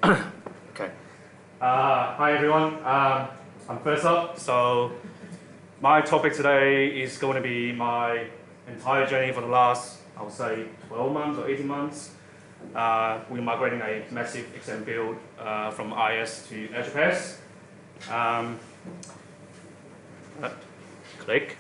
Okay. Hi everyone. I'm first up. So my topic today is going to be my entire journey for the last, I would say, 12 months or 18 months. We're migrating a massive XM build from IaaS to Azure PaaS. Click.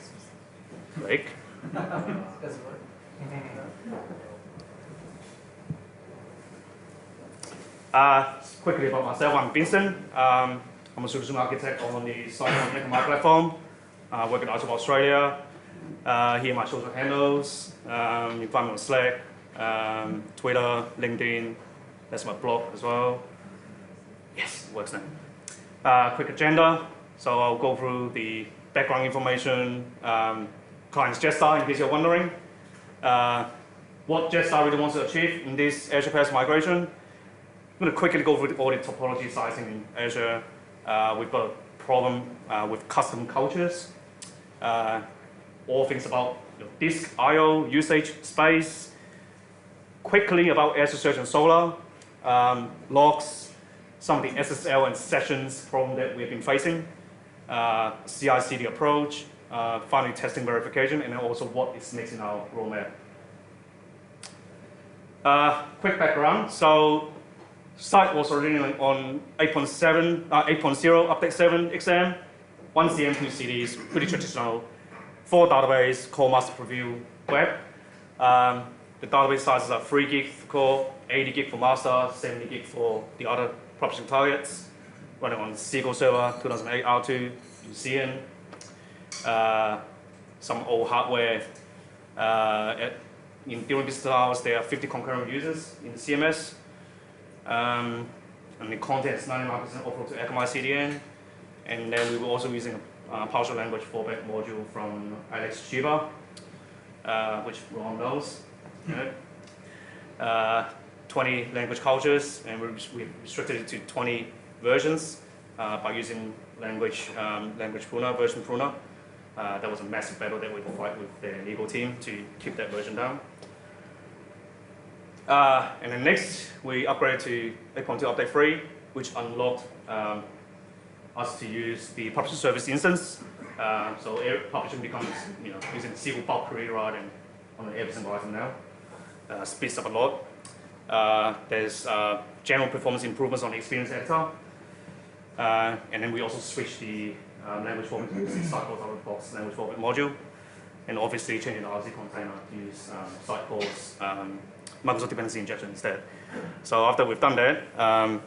Quickly about myself, I'm Vincent. I'm a solution architect on the Sitecore Meetup23 platform. I work in Azure Australia. Here are my social handles. You can find me on Slack, Twitter, LinkedIn. That's my blog as well. Yes, it works now. Quick agenda. So I'll go through the background information, client's Jetstar, in case you're wondering. What Jetstar really wants to achieve in this Azure PaaS migration. I'm going to quickly go through all the topology sizing in Azure. We've got a problem with custom cultures. All things about disk, I/O, usage, space. Quickly about Azure Search and Solar. Logs, some of the SSL and sessions problem that we've been facing. CI/CD approach, finally testing verification, and then also what is next in our roadmap. Quick background. So Site was originally on 8.0 update 7 XM, 1 CM, 2 CDs, pretty traditional, 4 database, core master preview web. The database sizes are 3 gig for core, 80 gig for master, 70 gig for the other publishing targets. Running on SQL Server 2008 R2, UCN. Some old hardware. During business hours, there are 50 concurrent users in the CMS. And the content is 99% offload to Akamai CDN. And then we were also using a partial language fallback module from Alex Shiva, which we're on those. 20 language cultures, and we restricted it to 20 versions by using language pruner, version pruner. That was a massive battle that we had to fight with the legal team to keep that version down. And then next, we upgraded to 8.2 update 3, which unlocked us to use the publishing service instance. So publishing becomes, using SQL bulk query rather than on every single item now. Speeds up a lot. There's general performance improvements on the experience editor. And then we also switched the language format to Sitecore's out-of-the-box language format module. And obviously changing the RC container to use Sitecore's Microsoft dependency injection instead. So after we've done that,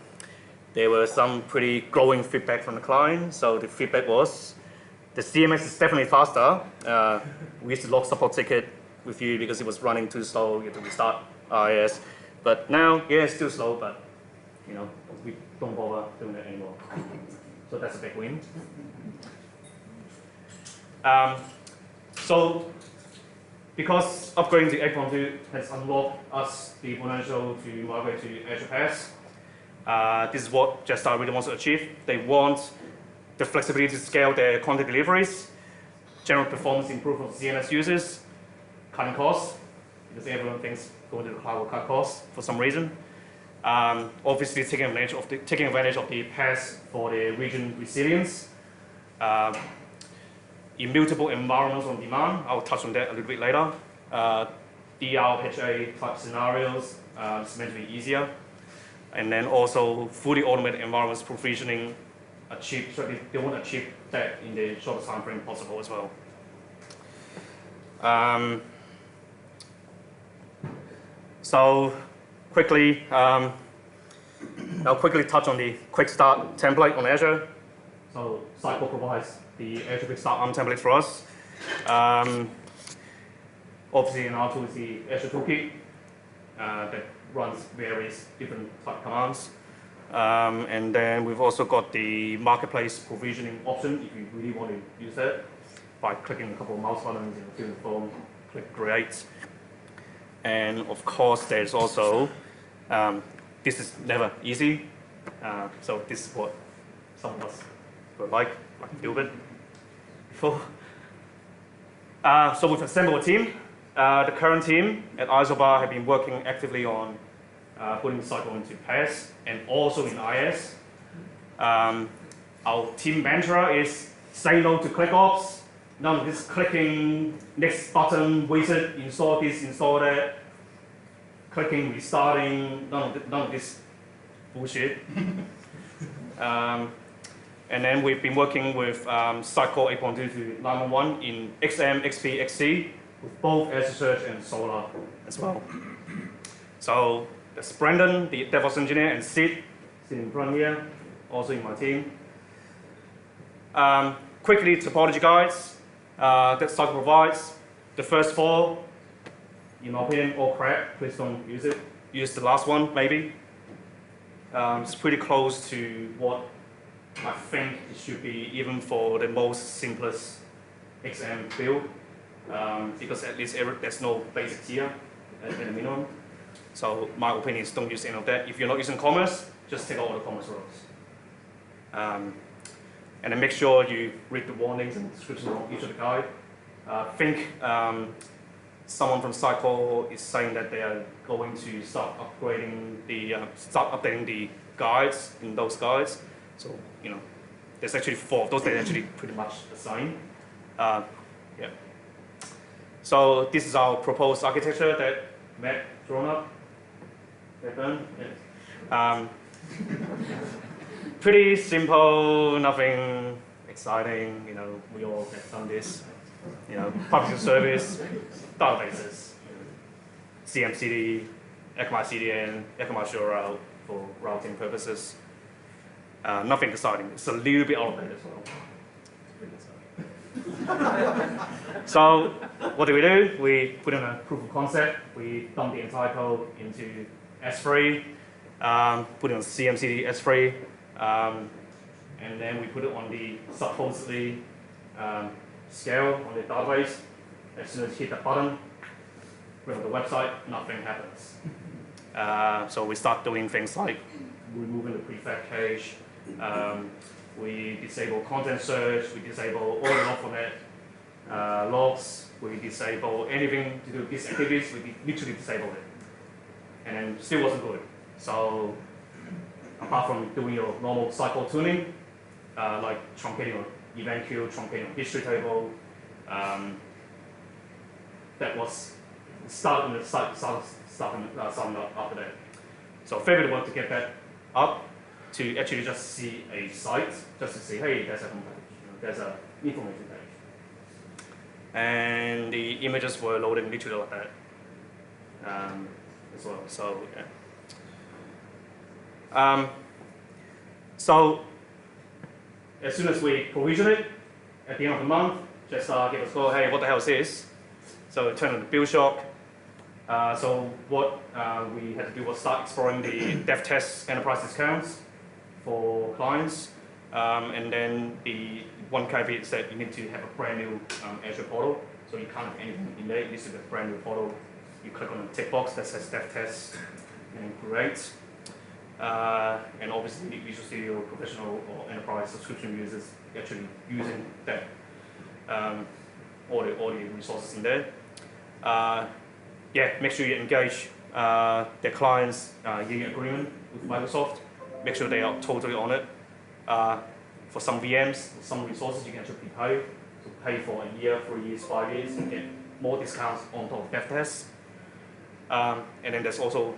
there were some pretty glowing feedback from the client. So the feedback was, the CMS is definitely faster. We used to log support ticket with you because it was running too slow. You had to restart IaaS. But now, yeah, it's still slow, but we don't bother doing that anymore. So that's a big win. So because upgrading to 8.2 has unlocked us the potential to migrate to Azure PaaS, this is what Jetstar really wants to achieve. They want the flexibility to scale their content deliveries, general performance improvement for CMS users, cutting costs, because everyone thinks going to the cloud will cut costs for some reason. Obviously, taking advantage of the PaaS for the region resilience. Immutable environments on demand. I'll touch on that a little bit later. DRHA type scenarios, it's meant to be easier. And then also fully automated environments provisioning, they want to achieve that in the shortest time frame possible as well. So quickly, I'll quickly touch on the Quickstart template on Azure. So Sitecore provides the Azure Quickstart template for us. Obviously, in R2 is the Azure Toolkit that runs various different type commands. And then we've also got the marketplace provisioning option if you really want to use that by clicking a couple of mouse buttons in the fill the form, click create. And of course, there's also, this is never easy. So this is what some of us would like a little bit before. So we've assembled a team. The current team at Azure have been working actively on putting Sitecore into PaaS and also in IaaS. Our team mantra is say no to ClickOps. None of this clicking next button, wizard, install this, install that, clicking, restarting, none of this bullshit. And then we've been working with Sitecore 8.2 to 9.1 in XM, XP, XC with both Azure Search and Solar as well. So there's Brandon, the DevOps engineer, and Sid in front here, also in my team. Quickly, topology guides that Sitecore provides. The first four, in my opinion, all crap. Please don't use it. Use the last one, maybe. It's pretty close to what I think it should be, even for the most simplest XM build, because at least there's no basic tier at the minimum. So my opinion is don't use any of that. If you're not using commerce, just take out all the commerce rows. And then make sure you read the warnings and description of each of the guide. I think someone from Sitecore is saying that they are going to start updating the guides in those guides. So, there's actually 4 of those that are actually pretty much the same. Yeah. So this is our proposed architecture that Matt drawn up. Yeah. Pretty simple, nothing exciting. We all have done this. Public service, databases, CMCD, Akamai CDN, Akamai Shore Route for routing purposes. Nothing exciting. It's a little bit out of date as well. So what do? We put in a proof of concept. We dump the entire code into S3, put it on CMCD S3, and then we put it on the supposedly scale on the database. As soon as you hit the button, bring up the website, nothing happens. So we start doing things like removing the prefab cache. We disable content search. We disable all the log format logs. We disable anything to do with these activities. We literally disabled it, and then still wasn't good. So apart from doing your normal cycle tuning, like truncating your event queue, truncating your history table, that was starting up after that. So favorite work to get that up to actually just see a site, just to see, hey, there's a home page, there's an information page. And the images were loading literally like that as well. So yeah. So as soon as we provision it, at the end of the month, just give us a call, hey, what the hell is this? So turn on the build shock. So what we had to do was start exploring the dev test enterprise discounts for clients. And then the one caveat is that you need to have a brand new Azure portal. So you can't have anything in there, it needs to be a brand new portal. You click on the tick box that says dev test and create. And obviously Visual Studio professional or enterprise subscription users actually using that all the resources in there. Yeah, make sure you engage their clients' union agreement with Microsoft. Make sure they are totally on it. For some VMs, some resources you can actually pay. So pay for a year, 3 years, 5 years, and get more discounts on top of dev tests. And then there's also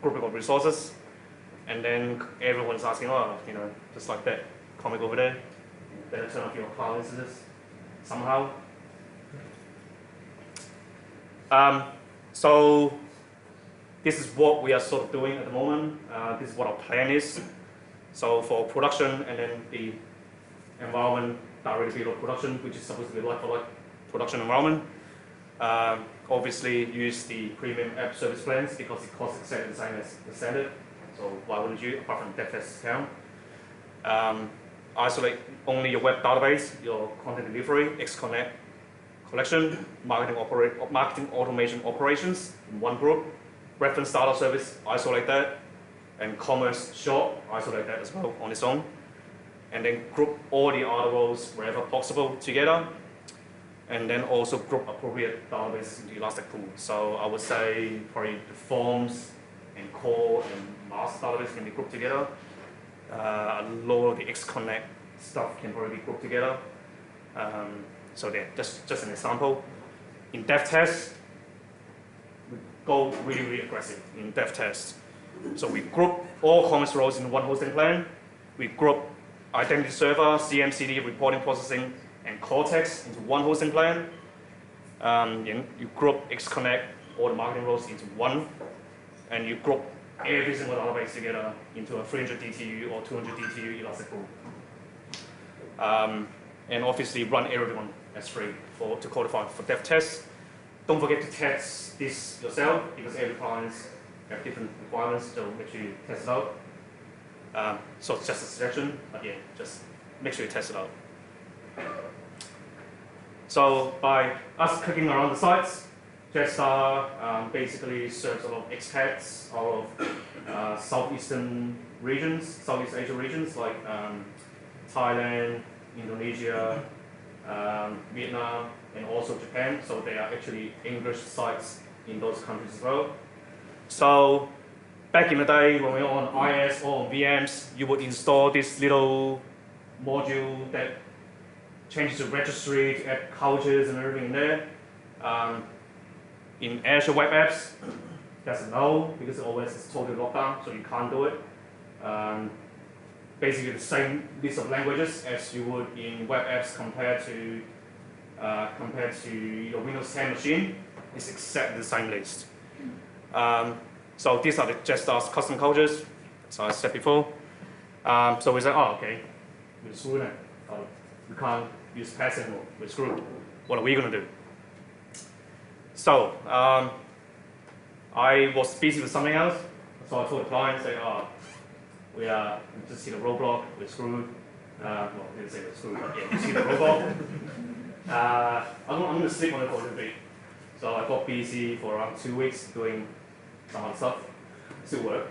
grouping of resources. And then everyone's asking, just like that comic over there, better turn off your cloud instances somehow. So this is what we are sort of doing at the moment. This is what our plan is. So for production and then the environment directly below production, which is supposed to be like-for-like production environment. Obviously use the premium app service plans because it costs exactly the same as the standard. So why wouldn't you, apart from dev test discount? Isolate only your web database, your content delivery, XConnect collection, marketing automation operations in one group. Reference data service, isolate that. And commerce shop, isolate that as well on its own. And then group all the other roles wherever possible together. And then also group appropriate databases into Elastic Pool. So I would say probably the forms, and core and master database can be grouped together. A lot of the XConnect stuff can probably be grouped together. So that's just an example. In dev test, we go really, really aggressive in dev test. So we group all commerce roles in one hosting plan. We group identity server, CM/CD, reporting processing, and Cortex into one hosting plan. And you group XConnect, all the marketing roles into one, and you group every single database together into a 300 DTU or 200 DTU elastic pool. And obviously run everything on S3 to codify for dev tests. Don't forget to test this yourself because every client have different requirements, so make sure you test it out. So it's just a suggestion, but yeah, just make sure you test it out. So by us clicking around the sites, Jetstar basically serves a lot of expats out of Southeast Asia regions like Thailand, Indonesia, Vietnam, and also Japan. So there are actually English sites in those countries as well. So back in the day when we were on IaaS or on VMs, you would install this little module that changes the registry to add cultures and everything in there. In Azure Web Apps, that's a no because it always is totally locked down, so you can't do it. Basically the same list of languages as you would in web apps compared to your Windows 10 machine. It's exactly the same list. So these are the Jetstar's custom cultures, as I said before. So we said, oh, okay, we're screwed then. We can't use PaaS anymore, we're screwed. What are we going to do? So I was busy with something else, so I told the client, say, oh, we just hit a roadblock, we're screwed. Well, I didn't say we're screwed, but yeah, just hit a roadblock. I'm going to sleep on it for a little bit. So I got busy for around 2 weeks doing some other stuff. Still work.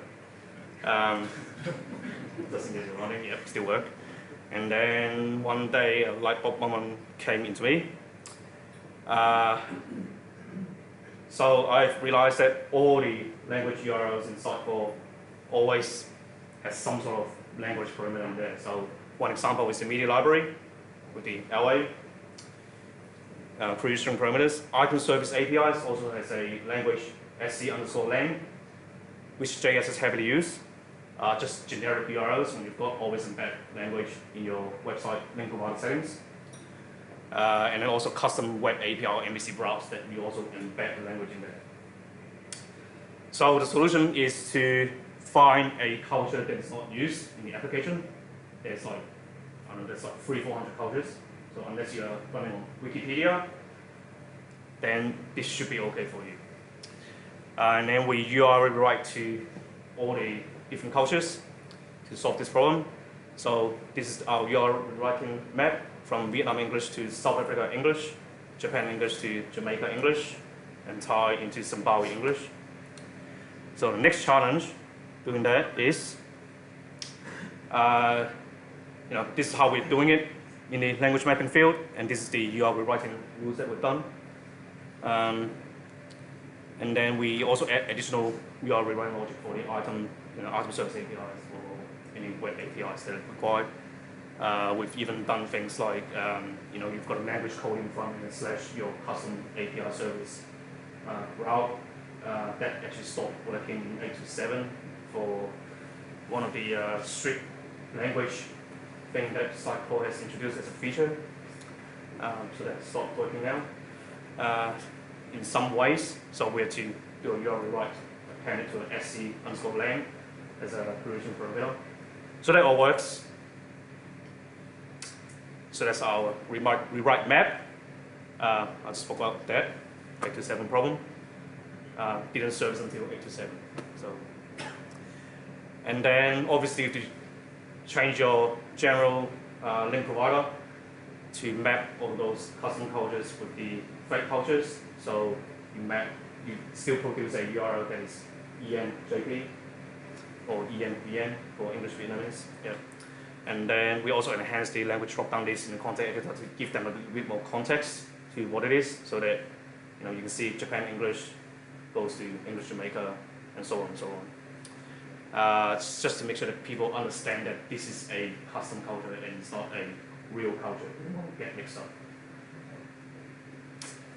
Just in case you're running, yep, still work. And then one day a light bulb moment came into me. So I've realized that all the language URLs in Sitecore always has some sort of language parameter in there. So one example is the media library with the LA. Pre-string parameters. Item service APIs also has a language sc_lang, which JS is heavily used. Just generic URLs when you've got always embed language in your website link provider settings. And then also custom web API or MVC browse that you also embed the language in there. So the solution is to find a culture that is not used in the application. There's like, I don't know, there's like 300-400 cultures. So unless you're running on Wikipedia, then this should be okay for you. And then we URL rewrite to all the different cultures to solve this problem. So this is our URL rewriting map from Vietnam English to South Africa English, Japan English to Jamaica English, and Thai into Zimbabwe English. So the next challenge doing that is, this is how we're doing it in the language mapping field, and this is the URL rewriting rules that we've done. And then we also add additional URL rewriting logic for the item service APIs or any web APIs that are required. We've even done things like, you've got a language coding from / your custom API service route that actually stopped working in 8.2.7 for one of the strict language thing that Sitecore has introduced as a feature. So that stopped working now in some ways. So we had to do a URL rewrite, append it to an sc_lang as a creation parameter. So that all works. So that's our rewrite map. I just spoke about that 8.2.7 problem. Didn't service until 8.2.7. So, and then obviously to change your general link provider to map all those custom cultures with the fake cultures. So you still produce a URL that is ENJP or ENVN for English Vietnamese. Yeah. And then we also enhance the language drop-down list in the content editor to give them a bit more context to what it is, so that you can see Japan English goes to English Jamaica, and so on and so on. It's just to make sure that people understand that this is a custom culture and it's not a real culture. You don't want to get mixed up.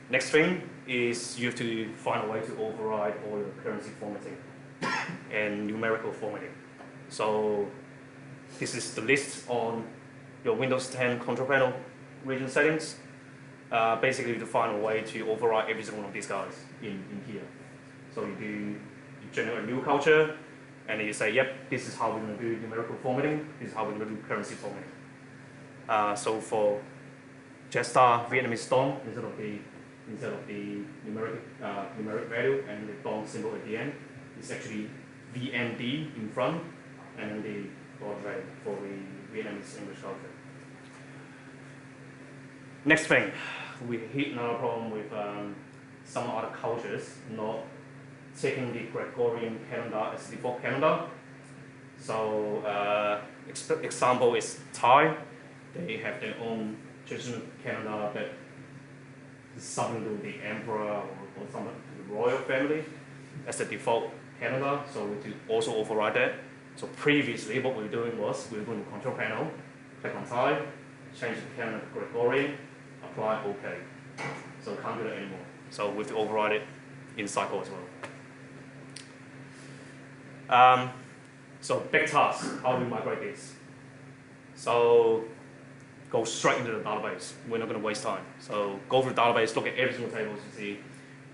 Next thing is you have to find a way to override all your currency formatting and numerical formatting. So this is the list on your Windows 10 control panel region settings. Basically, to find a way to override every single one of these guys in here. So you generate a new culture, and then you say, yep, this is how we're going to do numerical formatting, this is how we're going to do currency formatting. So for Jetstar Vietnamese dong, instead of the numeric value and the dong symbol at the end, it's actually VND in front, and then the dot value for the Vietnamese English culture. Next thing, we hit another problem with some other cultures not taking the Gregorian calendar as default calendar. So example is Thai. They have their own traditional calendar that is something to the emperor or something to the royal family as the default calendar. So we do also override that. So previously what we were doing was we were going to control panel, click on Thai, change the calendar to Gregorian, apply OK. So we can't do that anymore. So we have to override it in Sitecore as well. So big task, how do we migrate this? So go straight into the database. We're not going to waste time. So go through the database, look at every single table to see,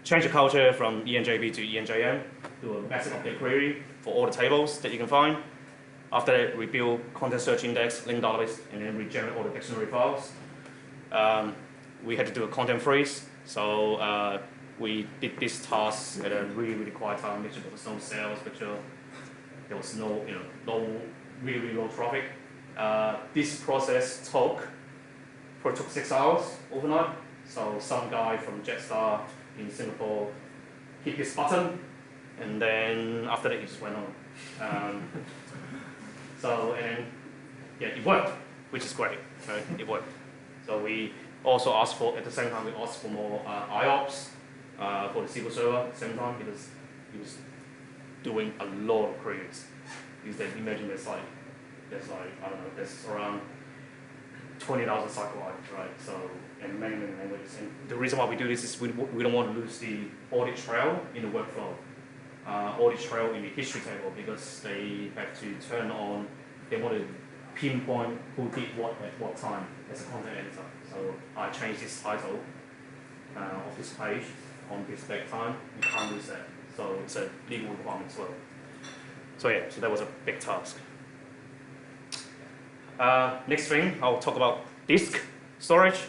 change the culture from ENJP to ENJM, do a massive update query for all the tables that you can find. After that, rebuild content search index, link database, and then regenerate all the dictionary files. We had to do a content freeze. So we did this task at a really, really quiet time, make sure there was no sales, make sure there was no, really, really low traffic. This process probably took 6 hours overnight. So some guy from Jetstar in Singapore hit this button, and then after that, he just went on. And yeah, it worked, which is great, right? It worked. So we also asked for, at the same time, we asked for more IOPS for the SQL Server at the same time, because he was doing a lot of queries. Because then imagine there's like, I don't know, there's around 20,000 cycle lines, right? So, and many, many languages. And the reason why we do this is we don't want to lose the audit trail in the workflow. Audit trail in the history table, because they have to turn on, they want to pinpoint who did what at what time as a content editor. So I changed this title of this page on this back time. You can't lose that. So it's a legal requirement as well. So yeah, so that was a big task. Next thing, I'll talk about disk storage.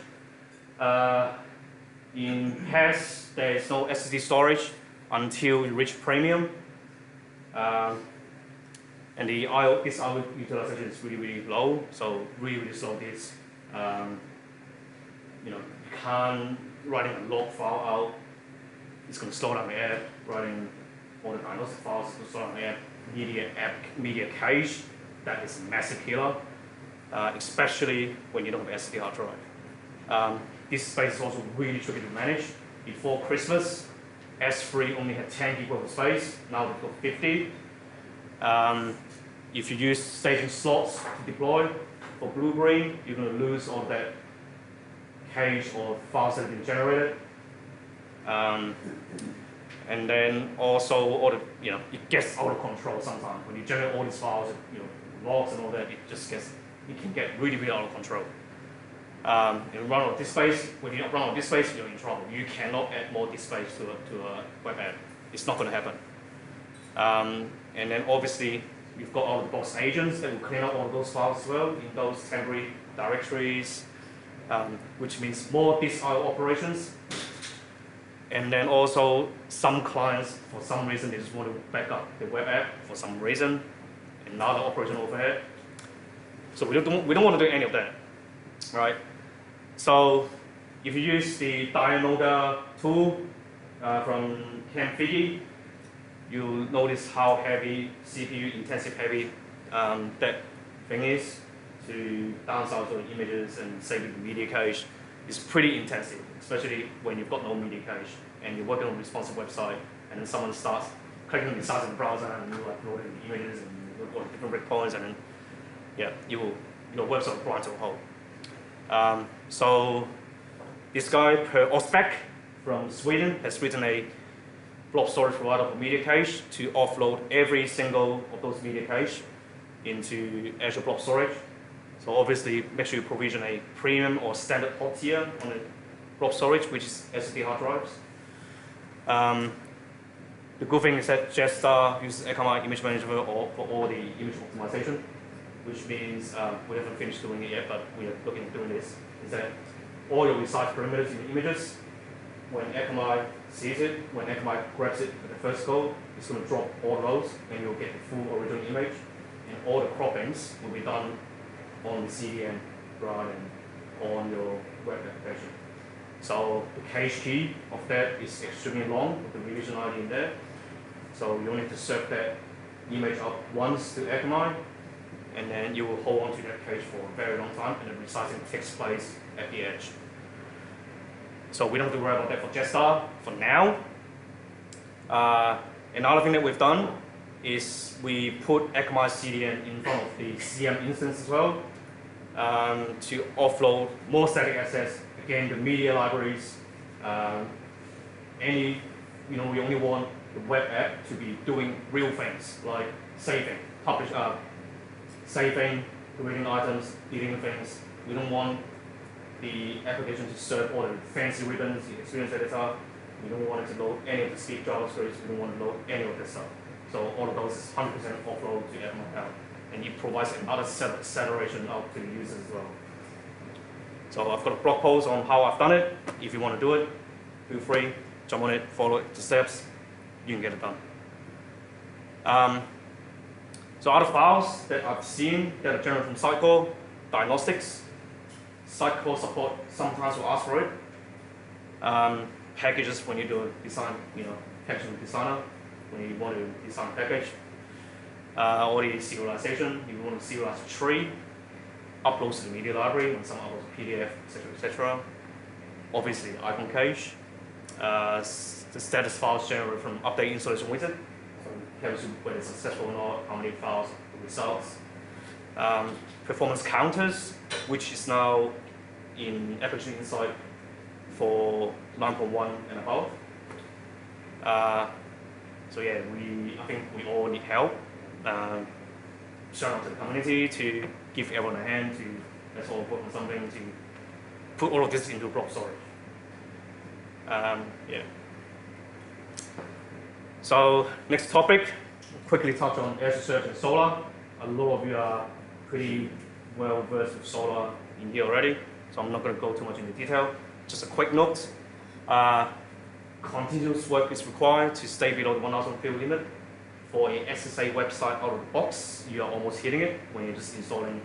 In PaaS, there is no SSD storage until you reach premium. And this IO utilization is really, really low, so really, really slow disk. You can't, writing a log file out, it's going to slow down the app. Writing all the diagnostic files is going to slow down the app. Media cache, that is a massive killer, especially when you don't have SSD hard drive. This space is also really tricky to manage. Before Christmas, S3 only had 10 GB of space, now we've got 50. If you use staging slots to deploy for Blue-Green, you're going to lose all that cache or files that have been generated. And then also, all the, it gets out of control sometimes. When you generate all these files, logs and all that, it can get really, really out of control. You run out of disk space. When you run out of disk space, you're in trouble. You cannot add more disk space to a web app. It's not going to happen. And then obviously, you've got all the box agents that will clean up all of those files as well in those temporary directories, which means more disk IO operations. And then also, some clients, for some reason, they just want to back up the web app for some reason, another operation overhead. So we don't want to do any of that, right? So if you use the Dianoda tool from Camp Fiji, you'll notice how heavy, CPU intensive heavy that thing is to downsize all the images and save it to media cache. It's pretty intensive, especially when you've got no media cache and you're working on a responsive website and then someone starts clicking on the size of the browser and you like loading images and look at different breakpoints, and then yeah, your website will grind to a halt. So this guy, Per Osbeck from Sweden, has written a blob storage provider for media cache to offload every single of those media cache into Azure Blob Storage. So obviously, make sure you provision a premium or standard pod tier on the blob storage, which is SSD hard drives. The good thing is that Jetstar uses Akamai Image Manager for all the image optimization, which means we haven't finished doing it yet, but we are looking at doing this. Is that all your resize parameters in the images, when Akamai sees it, when Akamai grabs it at the first go, it's going to drop all those, and you'll get the full original image, and all the croppings will be done on the CDN rather than on your web application. So the cache key of that is extremely long with the revision ID in there. So you need to serve that image up once to Akamai, and then you will hold on to that cache for a very long time, and the resizing takes place at the edge. So we don't have to worry about that for Jetstar for now. Another thing that we've done is we put Akamai CDN in front of the CM instance as well to offload more static assets. Again, the media libraries, we only want the web app to be doing real things like saving, deleting items, deleting things. We don't want the application to serve all the fancy ribbons, the experience editor. We don't want it to load any of the Steve JavaScript. We don't want to load any of this stuff. So all of those is 100% offload to Akamai Cloud, and it provides another acceleration out to the users as well. So I've got a blog post on how I've done it. If you want to do it, feel free, jump on it, follow the steps, you can get it done. So other files that I've seen that are generated from Sitecore, diagnostics. Sitecore support sometimes will ask for it. Packages when you do a design, packaging with designer, when you want to design a package. Or the serialization, you want to serialize a tree, uploads to the media library, when someone uploads a PDF, etc. Obviously, icon cache. The status files generated from update installation wizard. So it tells you whether it's successful or not, how many files, the results. Performance counters, which is now in Application Insight for 9.1 and above. So yeah, I think we all need help. Shout out to the community to give everyone a hand to, let's all work on something to put all of this into blob storage. Yeah. So next topic, quickly touch on Azure Search and Solar. A lot of you are pretty well versed with Solar in here already, so I'm not going to go too much into detail. Just a quick note. Continuous work is required to stay below the 1,000 field limit. For a SSA website out of the box, you are almost hitting it when you're just installing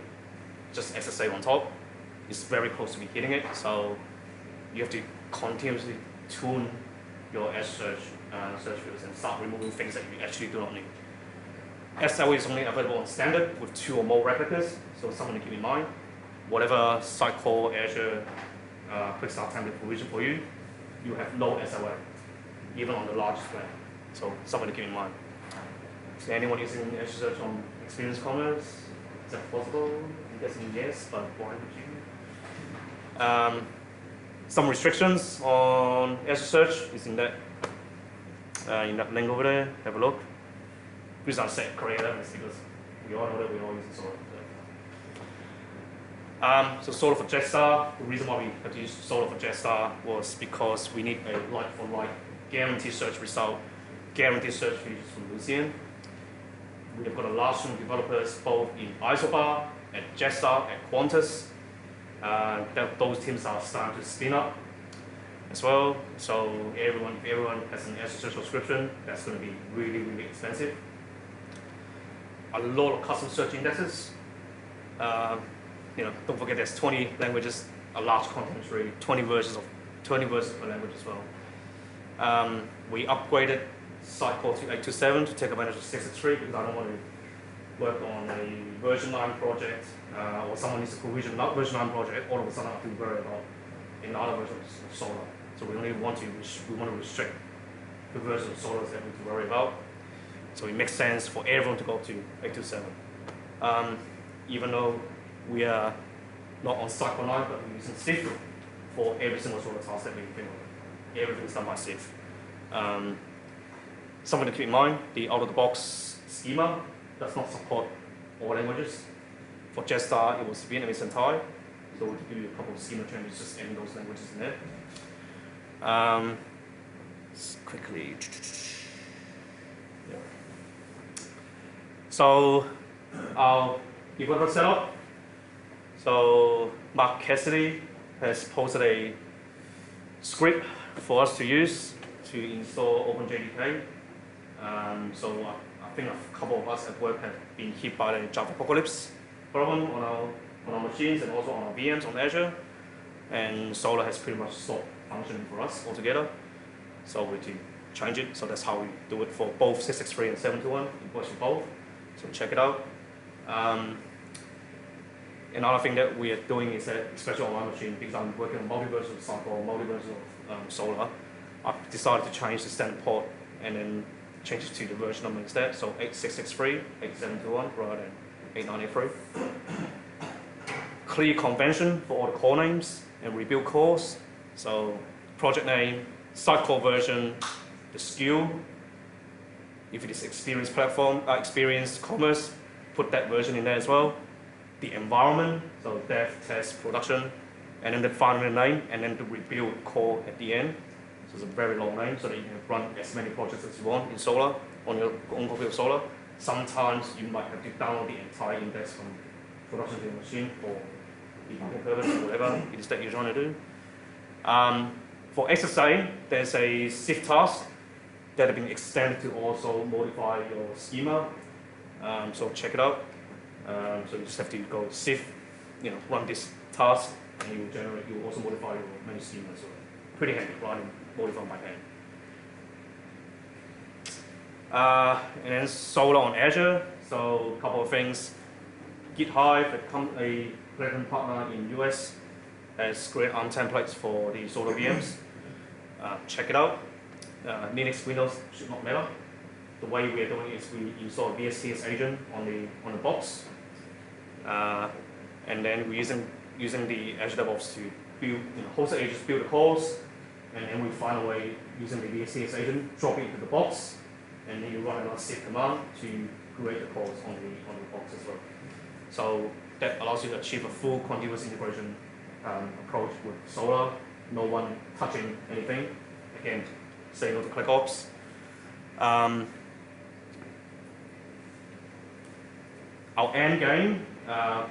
just SSA on top. It's very close to be hitting it, so you have to continuously tune your Azure search fields and start removing things that you actually do not need. SLE is only available on standard with 2 or more replicas, so something to keep in mind. Whatever Sitecore, Azure, Quickstart Template provision for you, you have no SLA, even on the largest plan. So something to keep in mind. Is there anyone using Azure Search on Experience Commerce? Is that possible? I'm guessing yes, but why would you? Some restrictions on Azure Search is in that link over there. Have a look. Please don't set creator because we all know that we all use Solar. So Solar for Jetstar, the reason why we had to use Solar for Jetstar was because we need a like-for-like guaranteed search result, guaranteed search features from Lucian. We have got a large team of developers both in Isobar, at Jetstar, at Qantas. Those teams are starting to spin up as well. So if everyone has an Azure Search subscription, that's going to be really, really expensive. A lot of custom search indexes. Don't forget there's 20 languages, a large content tree, 20 versions per language as well. We upgraded Sitecore to 8.2.7 to take advantage of 6.3 because I don't want to work on a version 9 project or someone needs to provision not version 9 project, all of a sudden I have to worry about another version of Solar. So we want to restrict the version of Solar that we need to worry about. So it makes sense for everyone to go to 827. Even though we are not on Sitecore line, but we're using SIF for every single sort of task that we think of. Everything's done by SIF. Something to keep in mind, the out-of-the-box schema does not support all languages. For Jetstar, it was Vietnamese and Thai, so to give you a couple of schema changes, just adding those languages in there. Quickly. Yeah. So, our developer setup. So, Mark Cassidy has posted a script for us to use to install OpenJDK. So I think a couple of us at work have been hit by the Java apocalypse problem on our machines and also on our VMs on Azure. And Solar has pretty much stopped functioning for us altogether. So we need to change it. So that's how we do it for both 663 and 721. It works for both. So check it out. Another thing that we are doing is that, especially on my machine, because I'm working on multi-version of Sitecore, multi-version of Solar, I've decided to change the standard port and then change it to the version number instead. So 8663, 8721 rather than 8983. Clear convention for all the core names and rebuild cores. So project name, Sitecore version, the skill. If it is experienced platform, experienced commerce, put that version in there as well. The environment, so dev, test, production, and then the final name, and then the rebuild core at the end. So it's a very long name, so that you can run as many projects as you want in Solar, on your own copy of Solar. Sometimes you might have to download the entire index from production to your machine for debugging purpose or whatever it is that you're trying to do. For SSA, there's a SIF task that have been extended to also modify your schema. So check it out. So you just have to go SIF, run this task, and you will also modify your menu schema. So pretty handy, running modifying by hand. And then Solar on Azure. So a couple of things. GitHub, a Platinum partner in US, has great ARM templates for the Solar VMs. Check it out. Linux, Windows should not matter. The way we are doing it is we install VSTS agent on the box, and then we're using the Azure DevOps to build, host the agents, build the calls, and then we find a way using the VSTS agent, drop it into the box, and then you run another SIF command to create the calls on the box as well. So that allows you to achieve a full continuous integration approach with Solar. No one touching anything. Again, say no to ClickOps. Our end game,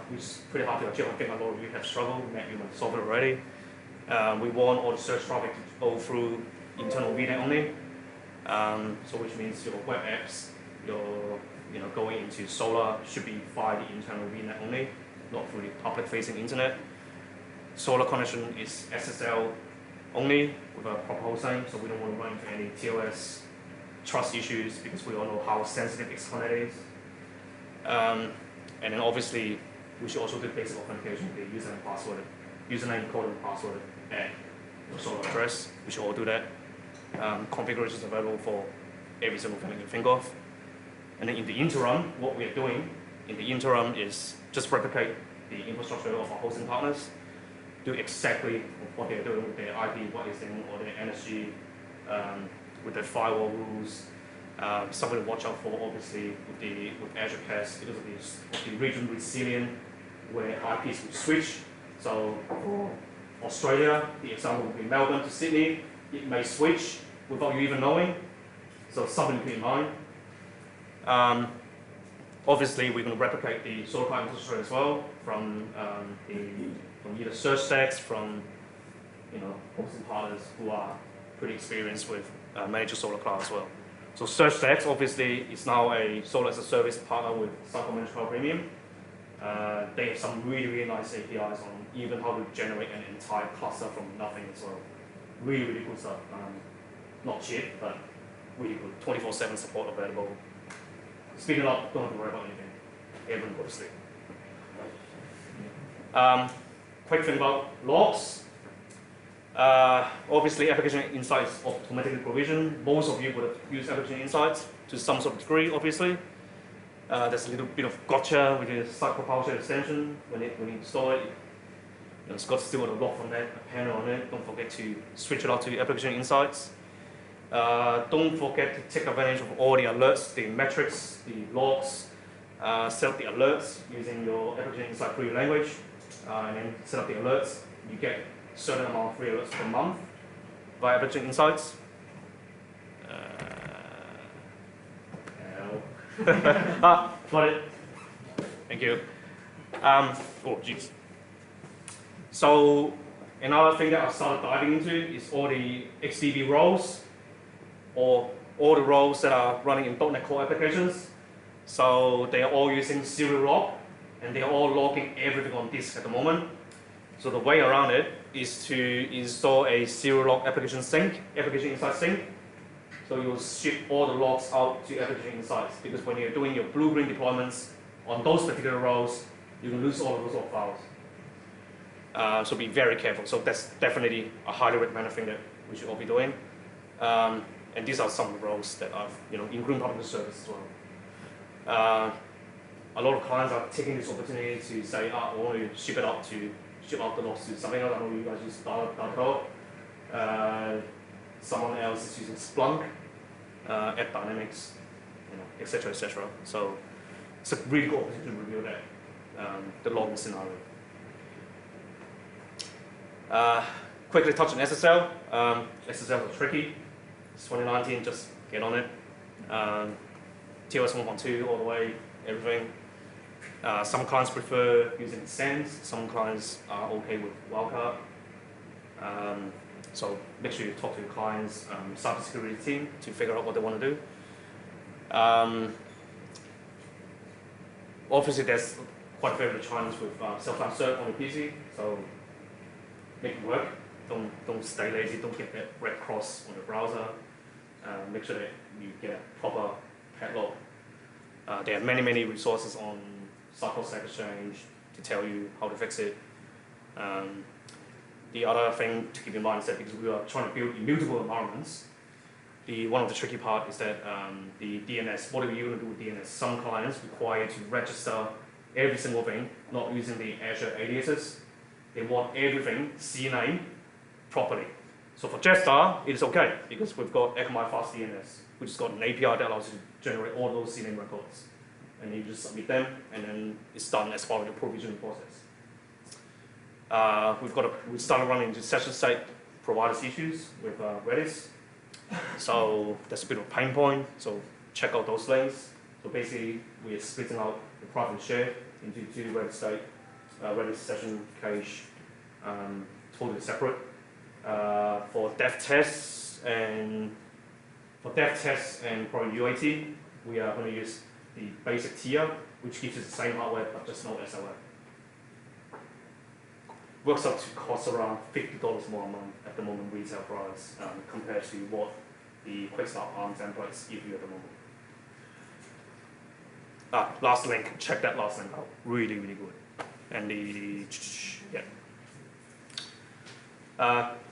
which is pretty hard to achieve. I think a lot of you have struggled. Maybe you might solve it already. We want all the search traffic to go through internal VNet only. So which means your web apps, your going into Solar should be via the internal VNet only, not through the public-facing internet. Solar connection is SSL only with a proper hosting, so we don't want to run into any TLS trust issues because we all know how sensitive Explanet is. And then obviously we should also do basic authentication with the username, code, and password, and the Solar address. We should all do that. Configurations available for every single thing you can think of. And then in the interim, what we are doing in the interim is just replicate the infrastructure of our hosting partners, do exactly what they're doing with their IP, what is in, or their NSG, with their firewall rules. Something to watch out for, obviously, with Azure PaaS, because of the region resilient, where IPs will switch. So for Australia, the example would be Melbourne to Sydney. It may switch without you even knowing. So something to keep in mind. Obviously, we're going to replicate the Solar Cloud infrastructure as well from either search stacks, from hosting partners who are pretty experienced with managing Solar Cloud as well. So search stacks obviously is now a Solar as a service partner with Sitecore Managed Cloud Premium. They have some really nice APIs on even how to generate an entire cluster from nothing as well. Really cool stuff. Not cheap, but really good. 24/7 support available. Speed it up, don't have to worry about anything. Everyone go to sleep. Quick thing about logs. Obviously, application insights automatically provisioned. Most of you would have used application insights to some sort of degree, obviously. There's a little bit of gotcha with the Sitecore PowerShell extension. When you install it, it's got still got a lock on that, a panel on it. Don't forget to switch it out to application insights. Don't forget to take advantage of all the alerts, the metrics, the logs. Set up the alerts using your application insight query language, and then set up the alerts. You get a certain amount of free alerts per month via application insights. Got it. Thank you. Oh, jeez. So another thing that I started diving into is all the XDB roles, or all the roles that are running in .NET Core applications. So they are all using serial log, and they are all logging everything on disk at the moment. So the way around it is to install a serial log application sync, application insight sync. So you'll ship all the logs out to application insights, because when you're doing your blue-green deployments on those particular roles, you can lose all of those log files. So be very careful. So that's definitely a highly recommended thing that we should all be doing. And these are some of the roles that I've, including public service as well. A lot of clients are taking this opportunity to say, I want to ship out the logs to something else. I know you guys use Dart. Someone else is using Splunk, App Dynamics, etc., etc. So it's a really good opportunity to review that, the logging scenario. Quickly touch on SSL. SSL is tricky. It's 2019, just get on it. TLS 1.2 all the way, everything. Some clients prefer using SANS, some clients are okay with Wildcard. So make sure you talk to your client's cybersecurity team to figure out what they want to do. Obviously, there's quite a fair bit of challenge with self-time cert on your PC, so make it work. Don't stay lazy. Don't get that red cross on your browser. Make sure that you get a proper catalog. There are many resources on Sitecore Stack Exchange to tell you how to fix it. The other thing to keep in mind is that because we are trying to build immutable environments, one of the tricky part is that the DNS, what are you going to do with DNS? Some clients require you to register every single thing, not using the Azure aliases. They want everything CNAME properly. So for Jetstar, it is okay because we've got Akamai Fast DNS, which has got an API that allows you to generate all those CNAME records. And you just submit them, and then it's done as part of your provisioning process. We started running into session state providers issues with Redis. So that's a bit of a pain point. So check out those links. So basically, we're splitting out the private share into two Redis state, Redis session cache, totally separate. For dev tests and probably UAT, we are going to use the basic tier, which gives us the same hardware but just no SLA. Works out to cost around $50 more a month at the moment retail price compared to what the Quickstart templates give you at the moment. Last link, check that last link out. Really good. And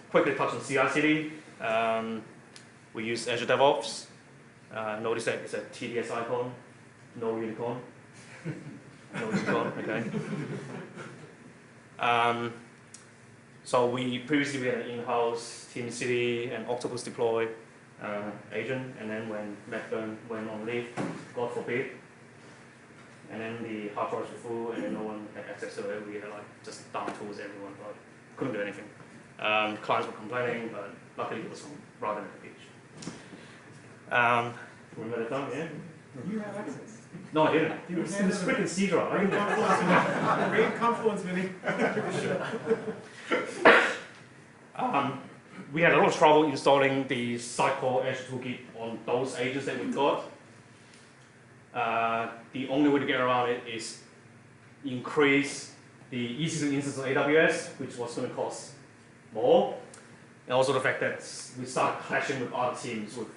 quickly touch on CI/CD. We use Azure DevOps. Notice that it's a TDS icon, no unicorn. No unicorn, okay. So we previously had an in-house TeamCity and Octopus deploy agent, and then when Macburn went on leave, God forbid, and then the hard drives were full and then no one had access to it, we had just down tools everyone, but couldn't do anything. Clients were complaining, but luckily it was from rather than the beach. Remember that time, yeah? You have access. No, I didn't. It was in this freaking C drive. Great confluence, Vinny. We had a lot of trouble installing the Sitecore Azure Toolkit on those agents that we've got. The only way to get around it is increase the EC2 instance on AWS, which was going to cost more, and also the fact that we start clashing with other teams with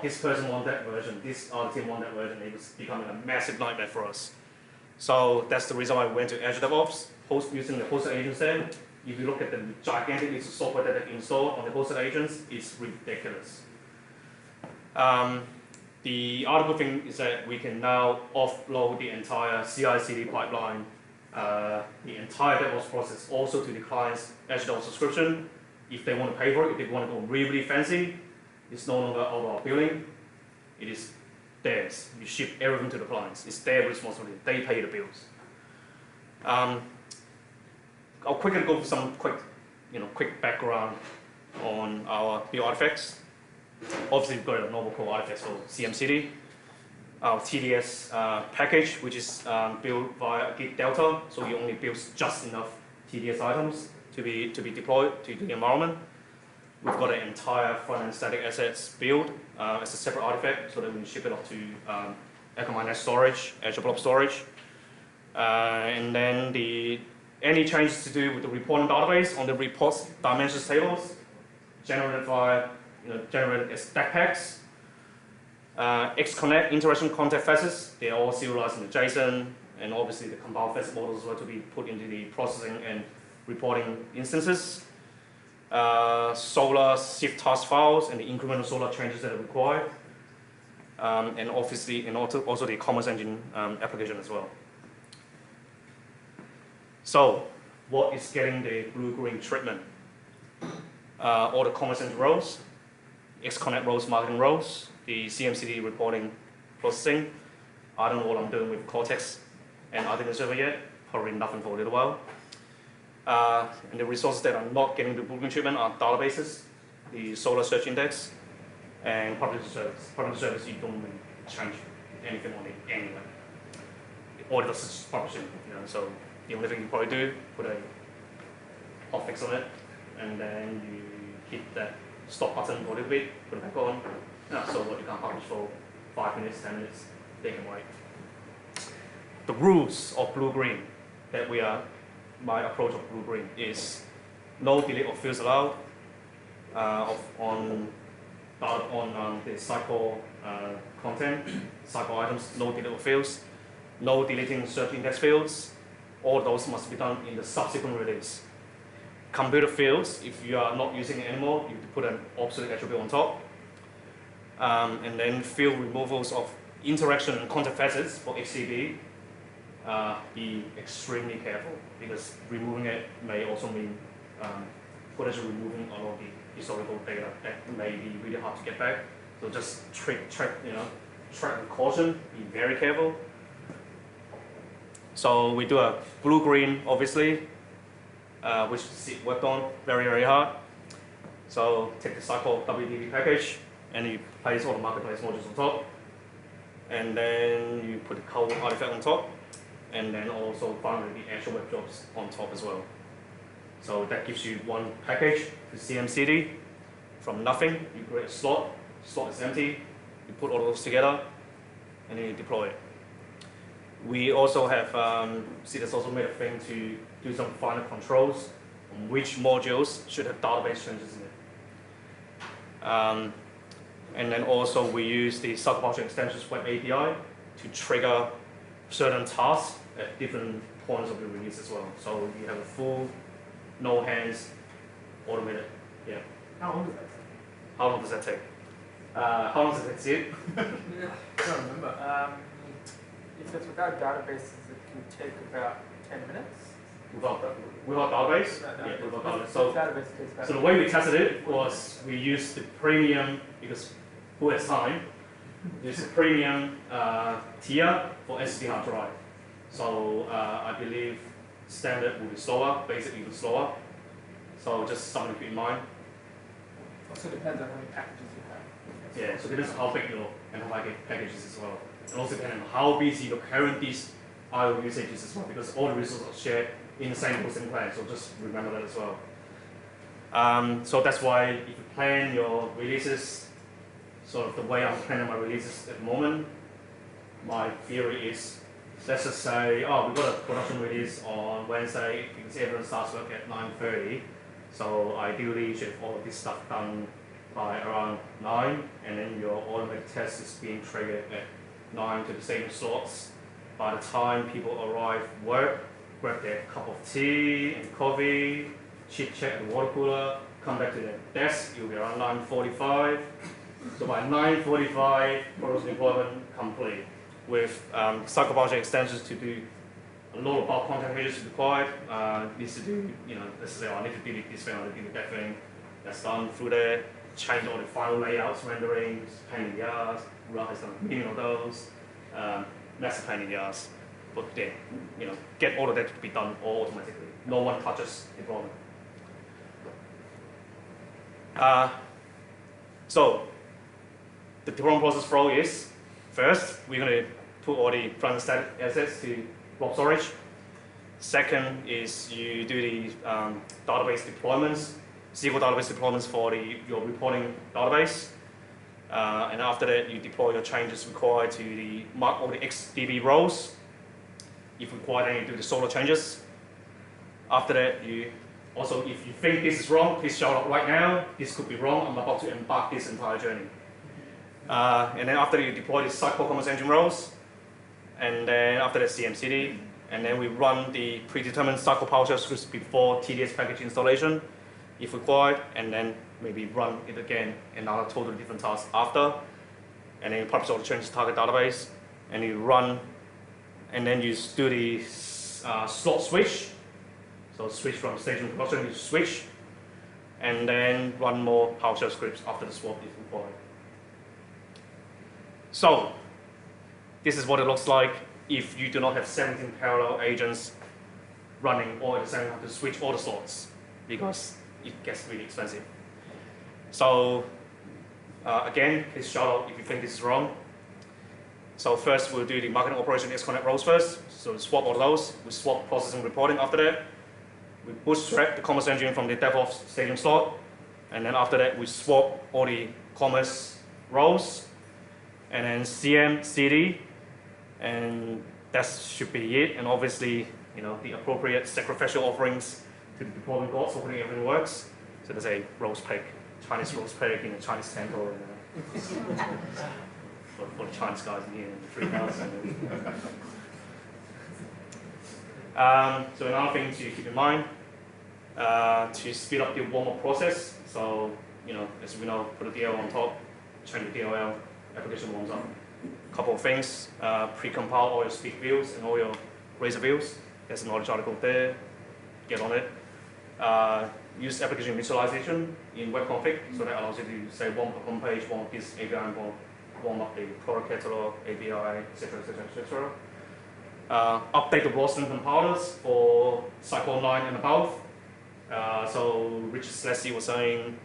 this person wants that version, this other team wants that version. It was becoming a massive nightmare for us. So that's the reason why we went to Azure DevOps, using the hosted agents there. if you look at the gigantic list of software that they've installed on the hosted agents, it's ridiculous. The other good thing is that we can now offload the entire CI/CD pipeline, the entire DevOps process, also to the client's Azure DevOps subscription. If they want to pay for it, if they want to go really fancy, it's no longer our billing. It is theirs. You ship everything to the clients. It's their responsibility. They pay the bills. I'll quickly go through some quick background on our build artifacts. Obviously, we've got a normal core artifacts for CMCD. Our TDS package, which is built via Git Delta, so you only build just enough TDS items to be deployed to the environment. We've got an entire front-end static assets build as a separate artifact, so that we can ship it off to Akamai storage, Azure Blob storage, and then any changes to do with the reporting database on the reports dimensions tables, generated as stack packs. XConnect interaction contact facets, they're all serialized in the JSON, and obviously the compile facet models were to be put into the processing and reporting instances. Solar shift task files and the incremental Solar changes that are required, and obviously, and also the Commerce Engine application as well. So, what is getting the blue-green treatment? All the Commerce Engine roles, XConnect roles, marketing roles, the CMCD reporting processing. I don't know what I'm doing with Cortex and Article Server yet, probably nothing for a little while. And the resources that are not getting the blue-green treatment are databases, the Solar Search Index, and public service. Public service, you don't really change anything on it anyway. All it does is just publishing, so the only thing you probably do, put a hotfix on it, and then you hit that stop button for a little bit, put it back on. So what you can't publish for 5 minutes, 10 minutes, they can wait. The rules of blue-green that my approach of blue-green is no delete of fields allowed on the Sitecore content, Sitecore items, no delete of fields, no deleting search index fields. All those must be done in the subsequent release. Computer fields, if you are not using it anymore, you put an obsolete attribute on top. And then field removals of interaction and contact facets for HCB, be extremely careful, because removing it may also mean potentially removing a lot of the historical data that may be really hard to get back. So just tread with caution, be very careful. So we do a blue-green, obviously, which Sid worked on very, very hard. So take the Sitecore WDB package, and you place all the marketplace modules on top, and then you put the code artifact on top, and then also finally the actual web jobs on top as well. So that gives you one package to CMCD. From nothing, you create a slot is empty, you put all those together, and then you deploy it. We also have, Sid has also made a thing to do some final controls on which modules should have database changes in it. And then also we use the Sitecore Extensions Web API to trigger certain tasks at different points of the release as well. So you have a full, no hands, automated. Yeah. How long does that take? How long does that take? How long does that take? I don't remember. If it's without databases, it can take about 10 minutes. Without database? Yeah, without database. So the way we tested it was we used the premium, because who has time, use the premium tier for SD hard drive. So I believe standard will be slower, basic even slower. So just something to keep in mind. Also depends on how many packages you have. Yeah, so depends on how big your MFI packages as well. And also depending on how busy your current these IO usages as well, because all the resources are shared in the same hosting plan, so just remember that as well. So that's why if you plan your releases, sort of the way I'm planning my releases at the moment, my theory is, let's just say, oh, we've got a production release on Wednesday because everyone starts work at 9:30. So ideally you should have all of this stuff done by around 9, and then your automated test is being triggered at 9 to the same slots. By the time people arrive work, grab their cup of tea and coffee, chit chat at the water cooler, come back to the desk, you'll be around 9:45. So by 9:45, production deployment complete. With Sitecore PaaS extensions to do a lot of bulk content pages required. Needs to do, let's say I need to delete this thing, I need to delete that thing. That's done through there. Change all the file layouts, renderings, pain in the ass. Run has done many of those. Massive pain in the ass. But then, get all of that to be done all automatically. No one touches deployment. So the deployment process flow is, first, we're going to put all the front static assets to blob storage. Second is you do the database deployments, SQL database deployments for your reporting database. And after that, you deploy your changes required to mark all the XDB roles. If required, then you do the solo changes. After that, if you think this is wrong, please shout out right now. This could be wrong. I'm about to embark this entire journey. And then after you deploy the Sitecore Commerce Engine roles, and then after that CMCD, and then we run the predetermined Sitecore PowerShell scripts before TDS package installation, if required, and then maybe run it again, another totally different task after, and then you publish all the changes to target database, and you run, and then you do the slot switch. So switch from staging to production, you switch, and then run more PowerShell scripts after the swap if required. So this is what it looks like if you do not have 17 parallel agents running all at the same time to switch all the slots, because it gets really expensive. So again, please shout out if you think this is wrong. So first we'll do the marketing operation disconnect roles first. So we swap all those. We swap processing reporting after that. We bootstrap the commerce engine from the DevOps staging slot. And then after that, we swap all the commerce roles. And then CM, CD, and that should be it. And obviously, the appropriate sacrificial offerings to the deployment gods, hopefully everything works. So there's a roast pig, Chinese roast pig in a Chinese temple. For the Chinese guys in here in 3,000. So another thing to keep in mind, to speed up the warm-up process. So, as we know, put a DL on top, change the DLL, application warms up. A couple of things, pre-compile all your speak views and all your razor views. There's a knowledge article there, get on it. Use application visualization in web config, so that allows you to say warm up homepage, warm up this API endpoint, warm up the product catalog, API, etc., etc., etc. Update the roster and compilers for Sitecore 9 and above. So Richard Slessy was saying,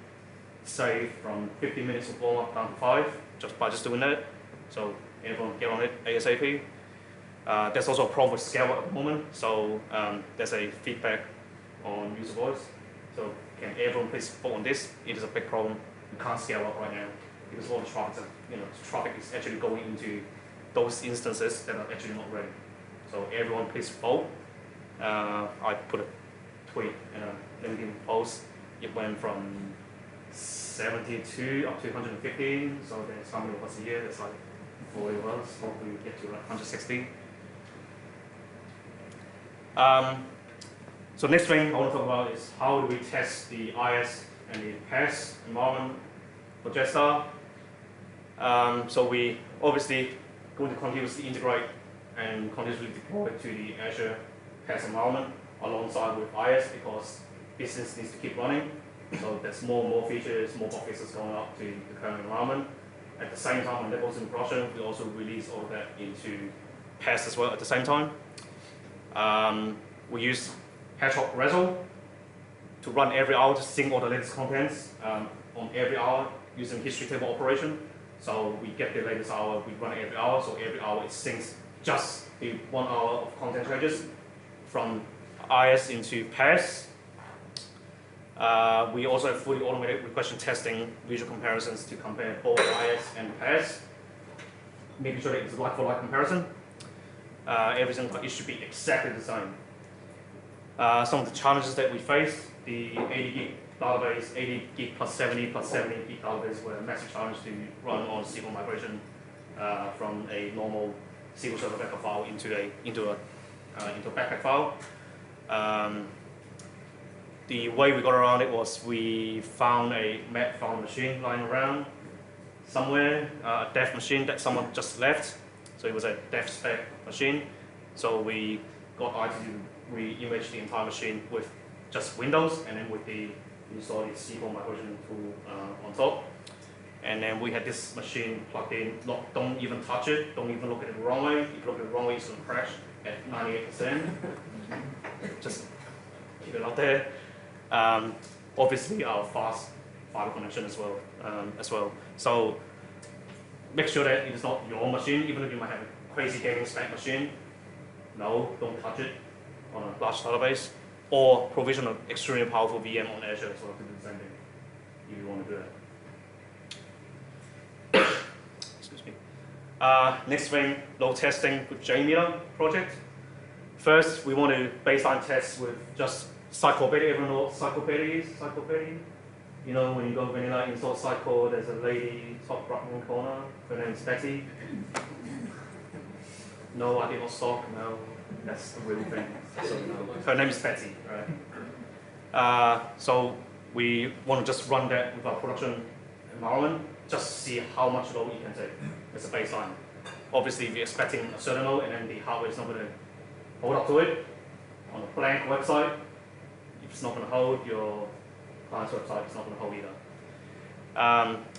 save from 15 minutes of warm up down to 5, just by doing that. So everyone get on it ASAP. There's also a problem with scale at the moment, so there's a feedback on user voice. So can everyone please vote on this? It is a big problem. We can't scale up right now because all the traffic, traffic is actually going into those instances that are actually not ready. So everyone please vote. I put a tweet and a LinkedIn post. It went from 72 up to 115. So there's how many of us a year? There's like 40 of us. Hopefully we get to like 160. So next thing I want to talk about is how do we test the IaaS and the PaaS environment for Jetstar. So we obviously going to continuously integrate and continuously deploy to the Azure PaaS environment alongside with IaaS because business needs to keep running. So there's more and more features, more bug fixes going up to the current environment. At the same time, when that goes in production, we also release all of that into PaaS as well at the same time. We use Hedgehog Reso to run every hour to sync all the latest contents on every hour using history table operation. So we get the latest hour, we run it every hour, so every hour it syncs just the 1 hour of content changes from IaaS into PaaS. We also have fully automated regression testing, visual comparisons to compare both IaaS and PaaS, making sure that it's a like-for-like comparison. Everything, it should be exactly the same. Some of the challenges that we faced, the 80 gig database, 80 gig plus 70 gig database were a massive challenge to run on SQL migration from a normal SQL Server backup file into a backpack file. the way we got around it was we found a found machine lying around somewhere, a dev machine that someone just left. So it was a dev spec machine. So we got IT to re-image the entire machine with just Windows, and then with the install the SQL migration tool on top. And then we had this machine plugged in. Don't even touch it. Don't even look at it the wrong way. If you look at it the wrong way, it's going to crash at 98%. Just keep it out there. Obviously, our fast file connection as well. So make sure that it is not your own machine, even if you might have a crazy gaming spec machine. No, don't touch it on a large database, or provision an extremely powerful VM on Azure as well to do the same thing if you want to do that. Excuse me. Next thing, load testing with JMeter project. First, we want to baseline test with just Sitecore Betty. Everyone knows what Sitecore Betty is? Sitecore Betty? You know, when you go vanilla install Sitecore, there's a lady top right hand corner. Her name is Betty. No, I did not stalk. No, that's the real thing. So, no. Her name is Betty, right? So we want to just run that with our production environment, just to see how much load you can take as a baseline. Obviously, if you're expecting a certain load and then the hardware is not going to hold up to it on a blank website, if it's not going to hold, your client's website is not going to hold either.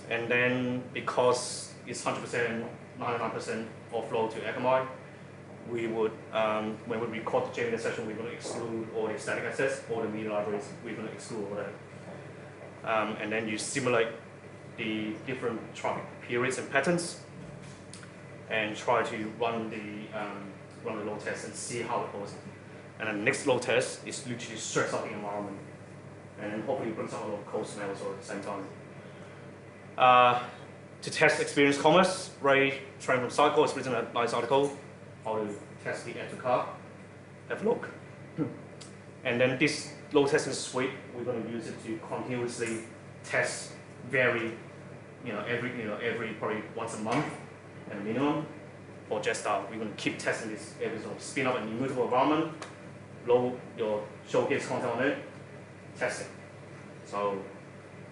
And then because it's 100%, 99% offload to Akamai, we would, when we record the JMeter session, we're going to exclude all the static access, all the media libraries, we're going to exclude all that. And then you simulate the different traffic periods and patterns, and try to run the load test and see how it goes. And then the next load test is literally stress out the environment, and then hopefully brings out a lot of code smells at the same time. To test experience commerce, Ray, trained from Sitecore, has written a nice article how to test the add to cart. Have a look. And then this load testing suite, we're going to use it to continuously test every probably once a month at a minimum. For Jetstar, we're going to keep testing this every sort of spin up an immutable environment, load your showcase content on it, test it. So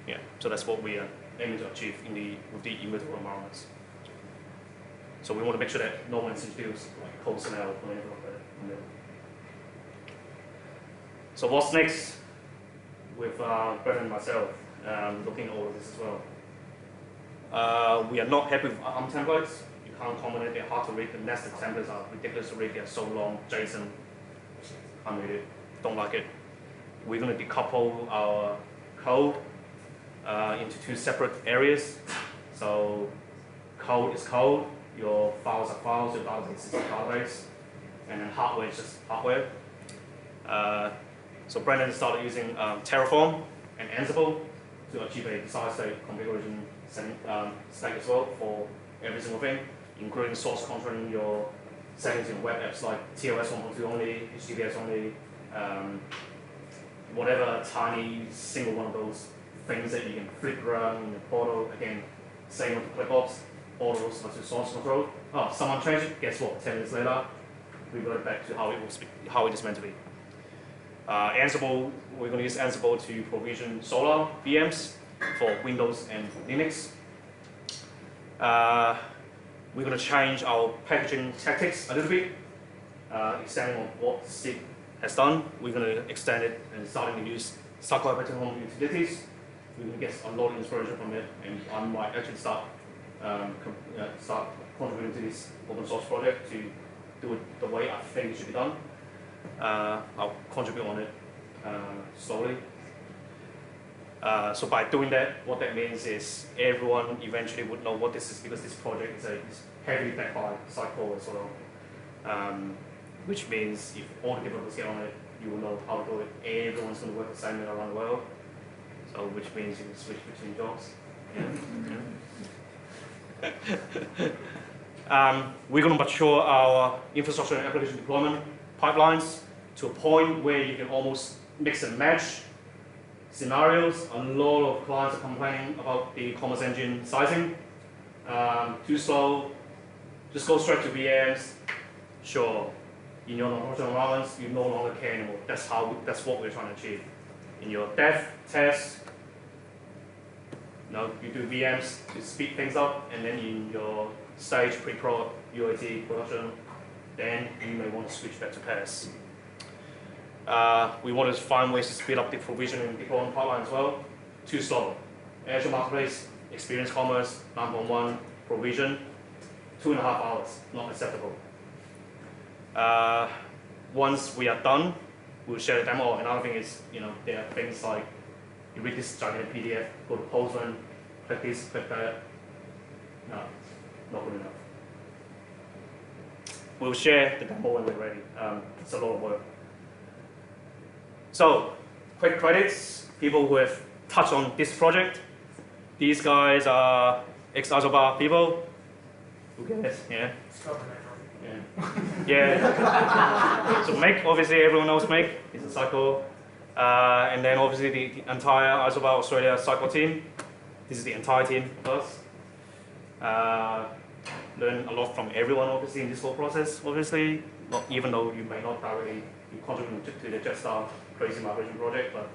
yeah, so that's what we are aiming to achieve with the immutable environments. So we want to make sure that no one introduces like code smell or anything like that. So what's next with Brendan and myself looking at all of this as well? We are not happy with templates. You can't comment it, they're hard to read. The nested templates are ridiculous to read, they're so long. JSON, can't read it, don't like it. We're going to decouple our code into two separate areas. So code is code, your files are files, your database is a database, and then hardware is just hardware. So Brendan started using Terraform and Ansible to achieve a desired state configuration spec as well for every single thing, including source controlling your settings in web apps like TLS 1.2 only, HTTPS only, whatever tiny single one of those things that you can flick around in the portal. Again, same with the ClickOps, all those are to source control. Oh, someone changed it, guess what? 10 minutes later, we got it back to how it is meant to be. Ansible, we're going to use Ansible to provision Solar VMs for Windows and Linux. We're going to change our packaging tactics a little bit, extending on what SIG has done. We're going to extend it and starting to use Sitecore Home utilities. We're going to get a lot of inspiration from it, and I might actually start contributing to this open source project to do it the way I think it should be done. I'll contribute on it slowly. So by doing that, what that means is everyone eventually would know what this is, because this project is heavily backed by Sitecore as well. Which means if all the developers get on it, you will know how to do it. Everyone's going to work the same way around the world. So which means you can switch between jobs. Yeah. We're going to mature our infrastructure and application deployment pipelines to a point where you can almost mix and match scenarios. A lot of clients are complaining about the commerce engine sizing. Too slow, just go straight to VMs. Sure, in your non-functional environments, you no longer care anymore. That's what we're trying to achieve. In your dev test, you do VMs to speed things up, and then in your stage pre-prod, UAT, production, then you may want to switch back to PaaS. We want to find ways to speed up the provisioning and deployment pipeline as well. Too slow. Azure Marketplace, Experience Commerce, 9.1, provision, 2.5 hours, not acceptable. Once we are done, we'll share the demo. Another thing is, there are things like you read this gigantic PDF, go to Postman, click this, click that. No, not good enough. We'll share the demo when we're ready. It's a lot of work. So, quick credits, people who have touched on this project. These guys are ex-Azure PaaS people. Who cares? Yeah. Yeah. So Meg, obviously everyone knows Meg. He's a Sitecore. And then obviously the entire Azure PaaS Australia Sitecore team. This is the entire team plus. Learn a lot from everyone obviously in this whole process, obviously. Even though you may not directly contribute to the Jetstar crazy migration project, but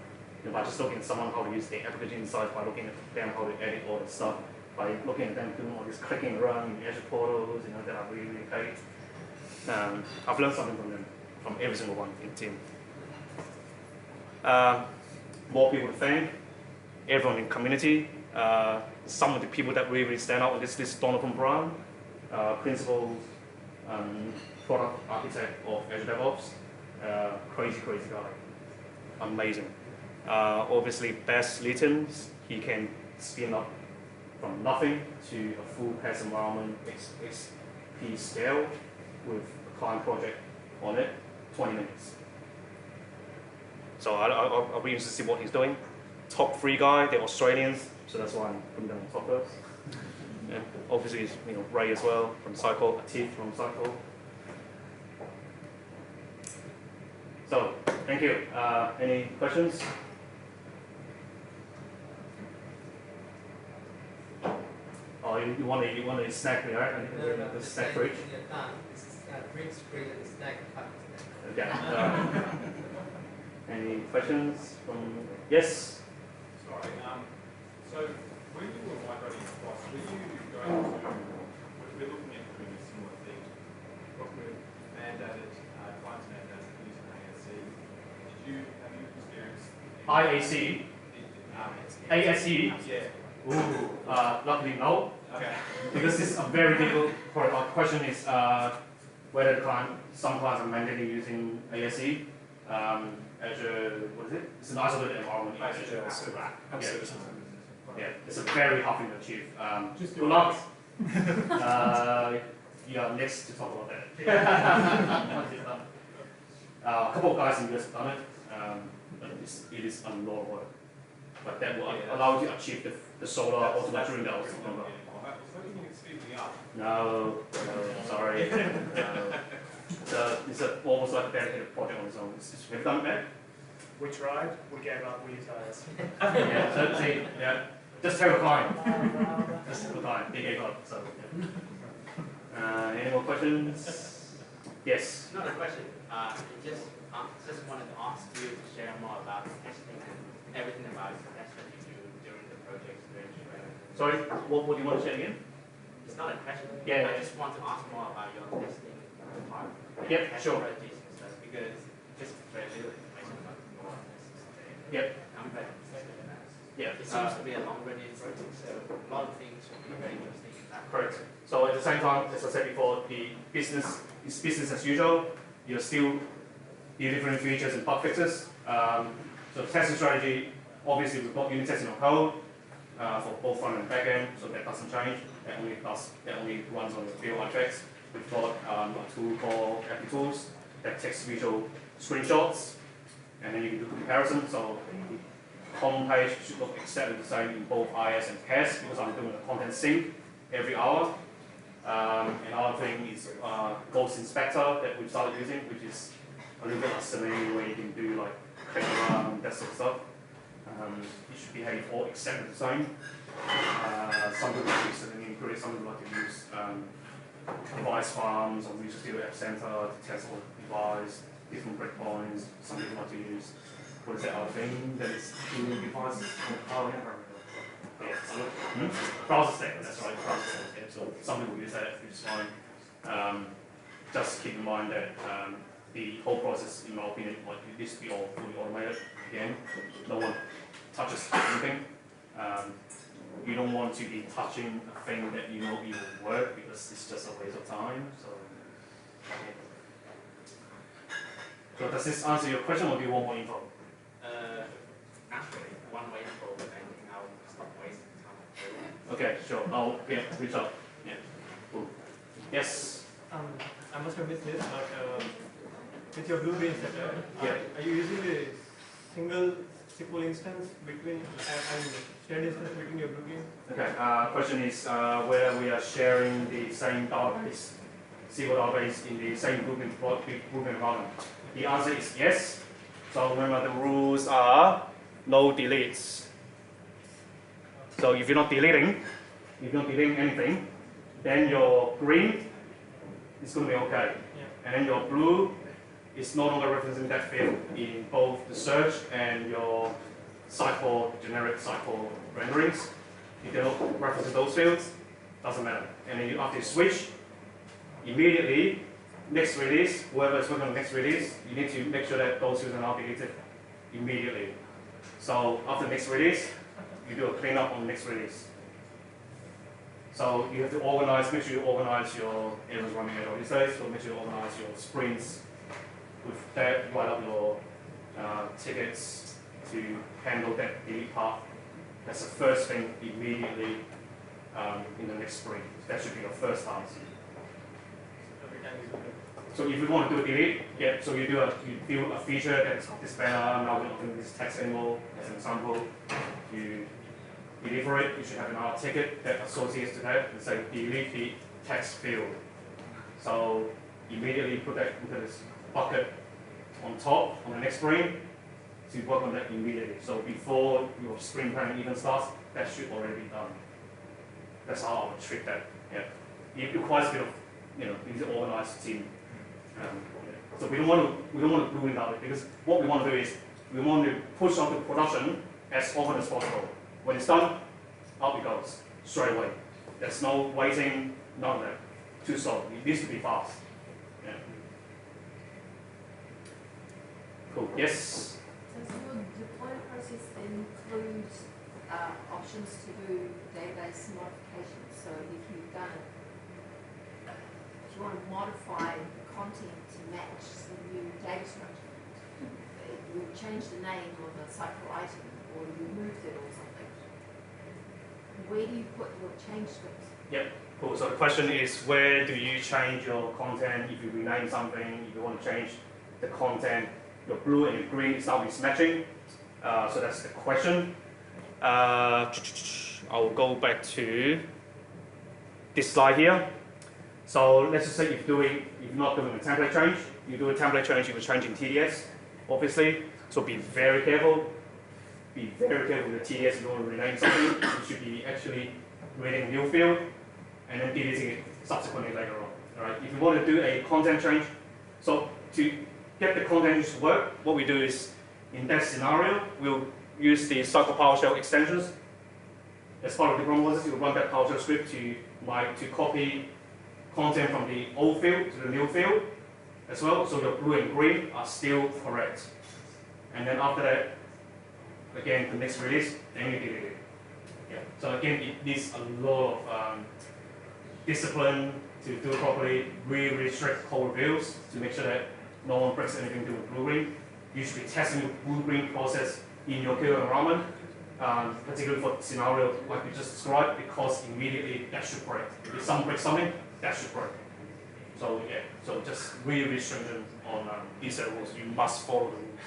by just looking at someone how to use the application insights, by looking at them how to edit all this stuff, by looking at them doing all this clicking around in Azure portals, that are really, really great. I've learned something from them, from every single one in the team. More people to thank, everyone in the community. Some of the people that really stand out on this list: Donovan Brown, principal product architect of Azure DevOps, crazy guy, amazing. Obviously, Bess Litton, he can spin up from nothing to a full PaaS environment, XP scale, with a client project on it, 20 minutes. So I'll be interested to see what he's doing. Top 3 guy, they're Australians, so that's why I'm putting them on top first. Yeah. Obviously, Ray as well from Sitecore, Atif from Sitecore. So, thank you. Any questions? Oh, you want a snack, right? No, the snack fridge. Drinks, free, and snack. Yeah. Any questions from? Yes. Sorry. So when you were migrating across, were you going to? We're looking at doing a similar thing. We've mandated clients mandated using ASC. Have you experienced? IAC. ASC. Yeah. Ooh. Luckily no. Okay. Because this is a very difficult part. Our question is whether some clients are mandating using ASC. Azure, what is it? It's an isolated environment in Azure. Yeah, it's a very hard thing to achieve. Good luck. Yeah, next to talk about that. A couple of guys in the US have done it, but it is a lot of work. But that will allow you to achieve the solar automation that I was talking about. No, sorry. It's almost like a dedicated project on its own. Have you done it, Matt? We tried, we gave up, we used IaaS. Yeah, so see, just tell the client. Just tell the client, they gave up. So, any more questions? Yes. Not a question. Just wanted to ask you to share more about testing and everything about the test that you do during the project. Sorry, what do you want to say again? It's not a question. Yeah. I just want to ask more about your testing part. Yep, sure. Strategies and stuff, because just very little information about your tests. Yep. I'm very interested in that. Yeah. It seems to be a long-running project, so a lot of things will be very interesting in that. Correct. So at the same time, as I said before, the business is business as usual. You're still delivering features and bug fixes. So testing strategy, obviously we've got unit testing on code for both front and back end, so that doesn't change. That only runs on the real objects. We've got a tool called AppyTools that takes visual screenshots, and then you can do comparison. So the home page should look exactly the same in both IaaS and PaaS because I'm doing a content sync every hour. Another thing is Ghost Inspector that we've started using, which is a little bit like Selenium where you can do like click around, that sort of stuff. It should behave all exactly the same. Some people like to use Selenium, some people like to use device farms or Visual Studio App Center to test all the device, different breakpoints. Some people like to use what is that other thing that is doing devices on the cloud? Browser statement, that's right, browser statement. Yeah, so some people use that, which is fine. Just keep in mind that the whole process, in my opinion, like, it needs to be all fully automated. Again, no one touches anything. You don't want to be touching a thing that you know it will work because it's just a waste of time. So, yeah. So does this answer your question, or do you want more info? Actually, one way to go, but anything I'll stop wasting time. Okay, sure. I'll reach out. Yeah. Cool. Yes. I must have missed this, but with your Blue-green setup, Yeah. are you using a single SQL instance between and shared instance between your Blue-green? Okay. Question is whether we are sharing the same database, SQL database in the same group environment. The answer is yes. So remember, the rules are no deletes. So if you're not deleting anything, then your green is going to be okay. Yeah. And then your blue is no longer referencing that field in both the search and your Sitecore, generic Sitecore renderings. If you're not referencing those fields, doesn't matter. And then after you switch, immediately, next release, whoever is working on the next release, you need to make sure that those fields are now deleted immediately. So after the next release, you do a cleanup on the next release. So you have to organize, make sure you organize your errors running at all these days, so make sure you organize your sprints with that, write up your tickets to handle that delete part. That's the first thing immediately in the next sprint. That should be your first task. Every time you do it. So if you want to do a delete, yeah, so you build a feature that's this banner, now we're not doing this text anymore, as an example. You deliver it, you should have another ticket that associates to that and say delete the text field. So immediately put that into this bucket on top on the next sprint to work on that immediately. So before your sprint planning even starts, that should already be done. That's how I would treat that. Yeah. It requires a bit of, you need to organize the team. So we don't want to ruin out it, because what we want to do is we want to push onto production as often as possible. When it's done, out it goes straight away. There's no waiting, none of that. Too slow. It needs to be fast. Yeah. Cool. Yes. Does your deployment process include options to do database modifications? So if you've done it, if you want to modify the content to match the new data structure, you change the name of the cycle item, or you moved it or something. Where do you put your change scripts? Yep. Cool. So the question is, where do you change your content if you rename something? If you want to change the content, your blue and your green is now mismatching. So that's the question. I'll go back to this slide here. So let's just say if you're not doing a template change, you do a template change, you will change in TDS, obviously. So be very careful. Be very careful with the TDS if you want to rename something. You should be actually creating a new field and then deleting it subsequently later on. All right? If you want to do a content change, so to get the content to work, what we do is, in that scenario, we'll use the Sitecore PowerShell extensions. As part of the deployment process, you'll run that PowerShell script to copy content from the old field to the new field as well, so your blue and green are still correct. And then after that, again, the next release, then you delete it. Yeah. So again, it needs a lot of discipline to do it properly, really strict code reviews to make sure that no one breaks anything to the blue-green. You should be testing the blue-green process in your killer environment, particularly for the scenario like we just described, because immediately that should break. If someone breaks something, that should break. So yeah, so just really stringent on these set of rules. You must follow the rules.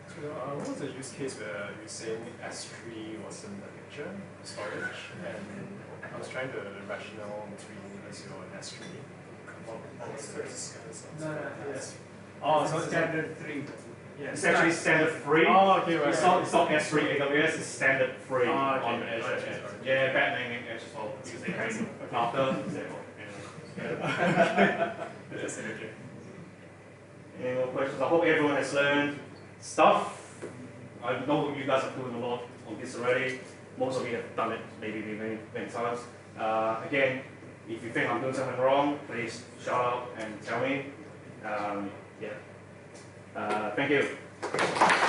So what was the use case where you're saying S3 wasn't the picture storage? And I was trying to rationale between Azure and S3. No, yes. Oh, so standard 3. Yeah. It's actually standard free. Oh, okay, right. It's not S3 AWS, it's standard free Oh, okay. on Azure. Right. Yeah, bad naming Azure fault because they came after. Yes, okay. Any more questions? I hope everyone has learned stuff. I know you guys are doing a lot on this already. Most of you have done it maybe many times. Again, if you think I'm doing something wrong, please shout out and tell me. Yeah. Thank you.